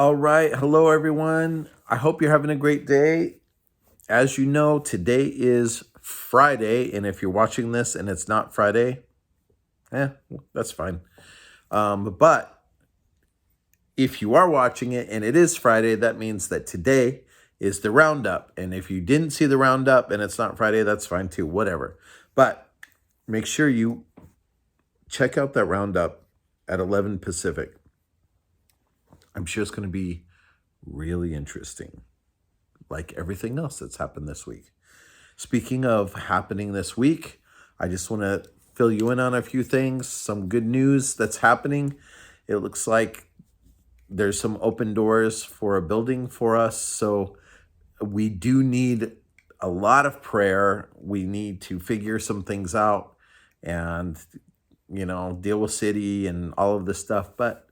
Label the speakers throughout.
Speaker 1: All right. Hello, everyone. I hope you're having a great day. As you know, today is Friday. And if you're watching this and it's not Friday, that's fine. But if you are watching it and it is Friday, that means that today is the roundup. And if you didn't see the roundup and it's not Friday, that's fine too, whatever. But make sure you check out that roundup at 11 Pacific. I'm sure it's going to be really interesting, like everything else that's happened this week. Speaking of happening this week, I just want to fill you in on a few things, some good news that's happening. It looks like there's some open doors for a building for us. So we do need a lot of prayer. We need to figure some things out and, deal with city and all of this stuff. But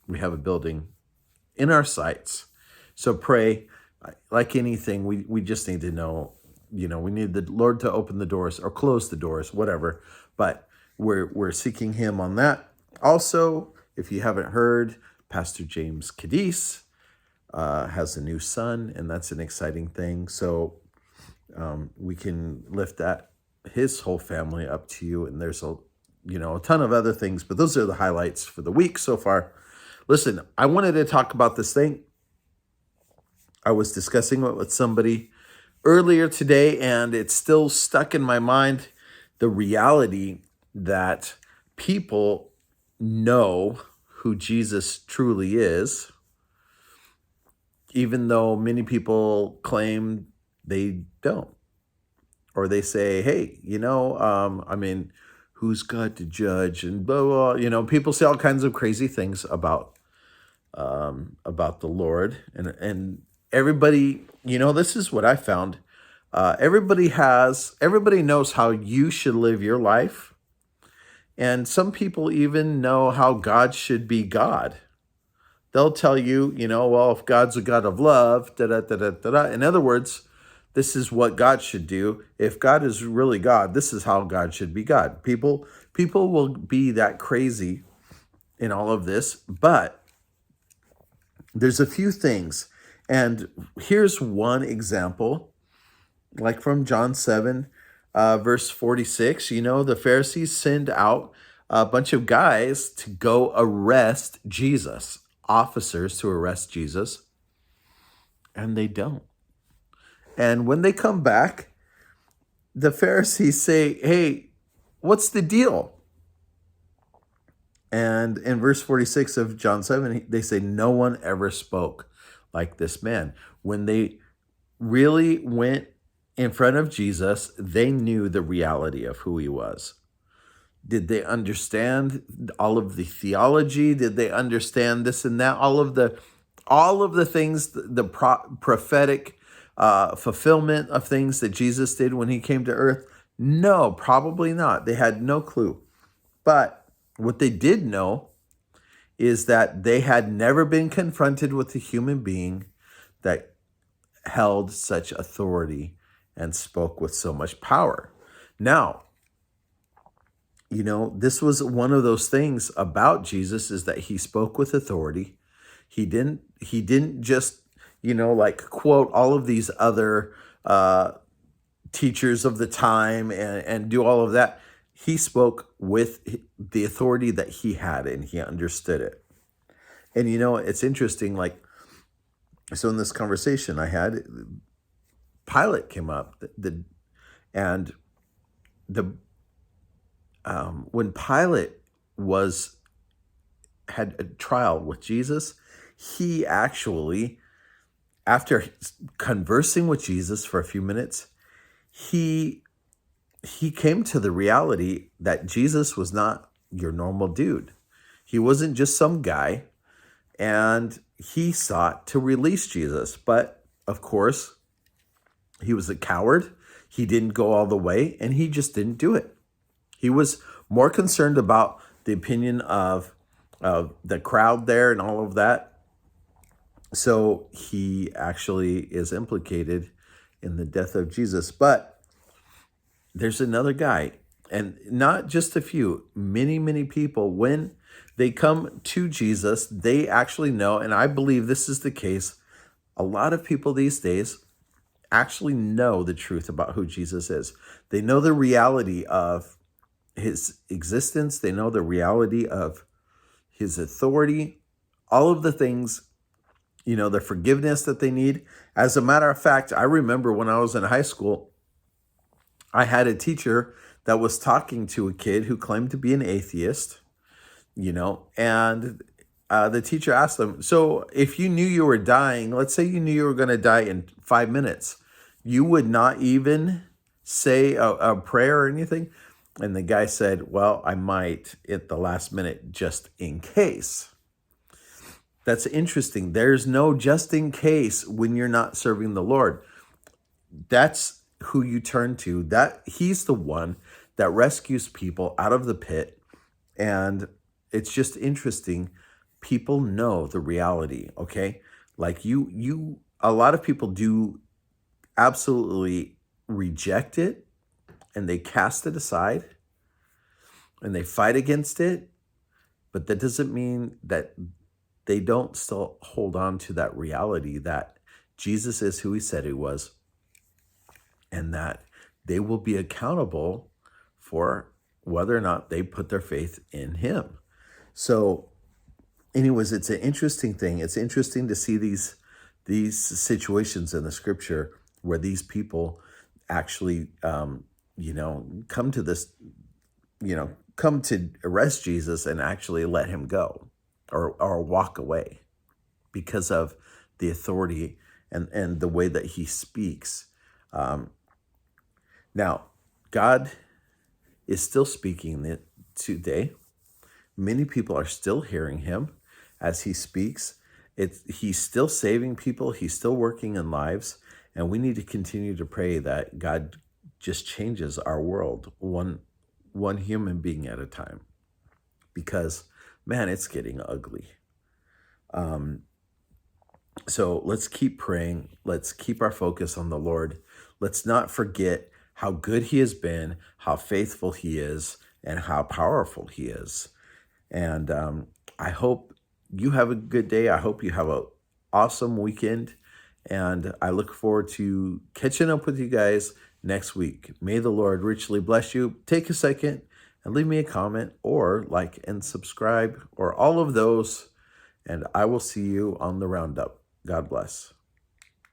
Speaker 1: we have a building in our sights. So pray. Like anything, we just need to know, we need the Lord to open the doors or close the doors, whatever. But we're seeking him on that. Also, if you haven't heard, Pastor James Cadiz has a new son, and that's an exciting thing. So we can lift his whole family up to you. And there's a ton of other things, but those are the highlights for the week so far. Listen, I wanted to talk about this thing. I was discussing it with somebody earlier today, and it's still stuck in my mind, the reality that people know who Jesus truly is, even though many people claim they don't. Or they say, hey, who's God to judge? And blah, blah. People say all kinds of crazy things about the Lord. And everybody, this is what I found. Everybody knows how you should live your life. And some people even know how God should be God. They'll tell you, well, if God's a God of love, da da da da da da. In other words, this is what God should do. If God is really God, this is how God should be God. People will be that crazy in all of this, but there's a few things. And here's one example, like from John 7, verse 46. The Pharisees send out a bunch of guys to go arrest Jesus, officers to arrest Jesus, and they don't. And when they come back, the Pharisees say, hey, what's the deal? And in verse 46 of John 7, they say, no one ever spoke like this man. When they really went in front of Jesus, they knew the reality of who he was. Did they understand all of the theology? Did they understand this and that? All of the things, the prophetic fulfillment of things that Jesus did when he came to earth? No, probably not. They had no clue. But what they did know is that they had never been confronted with a human being that held such authority and spoke with so much power. Now, this was one of those things about Jesus, is that he spoke with authority. He didn't just, quote all of these other teachers of the time and do all of that. He spoke with the authority that he had, and he understood it. And it's interesting, so in this conversation I had, Pilate came up, when Pilate had a trial with Jesus, he actually, after conversing with Jesus for a few minutes, he came to the reality that Jesus was not your normal dude. He wasn't just some guy, and he sought to release Jesus. But of course, he was a coward. He didn't go all the way, and he just didn't do it. He was more concerned about the opinion of the crowd there and all of that. So he actually is implicated in the death of Jesus. But there's another guy, and not just a few, many, many people, when They come to Jesus. They actually know, and I believe this is the case. A lot of people these days actually know the truth about who Jesus is. They know the reality of his existence. They know the reality of his authority, all of the things, the forgiveness that they need. As a matter of fact, I remember when I was in high school, I had a teacher that was talking to a kid who claimed to be an atheist, and the teacher asked them, so if you knew you were dying, let's say you knew you were going to die in 5 minutes, you would not even say a prayer or anything? And the guy said, well, I might at the last minute just in case. That's interesting. There's no just in case when you're not serving the Lord. That's who you turn to. That he's the one that rescues people out of the pit. And it's just interesting. People know the reality, okay? Like a lot of people do absolutely reject it, and they cast it aside and they fight against it. But that doesn't mean that they don't still hold on to that reality that Jesus is who he said he was, and that they will be accountable for whether or not they put their faith in him. So anyways, it's an interesting thing. It's interesting to see these situations in the scripture where these people actually, come to this, come to arrest Jesus and actually let him go or walk away because of the authority and the way that he speaks. Now, God is still speaking today. Many people are still hearing him as he speaks. He's still saving people. He's still working in lives. And we need to continue to pray that God just changes our world one human being at a time. Because, man, it's getting ugly. So let's keep praying. Let's keep our focus on the Lord. Let's not forget how good he has been, how faithful he is, and how powerful he is. And I hope you have a good day. I hope you have an awesome weekend. And I look forward to catching up with you guys next week. May the Lord richly bless you. Take a second and leave me a comment or like and subscribe or all of those. And I will see you on the roundup. God bless.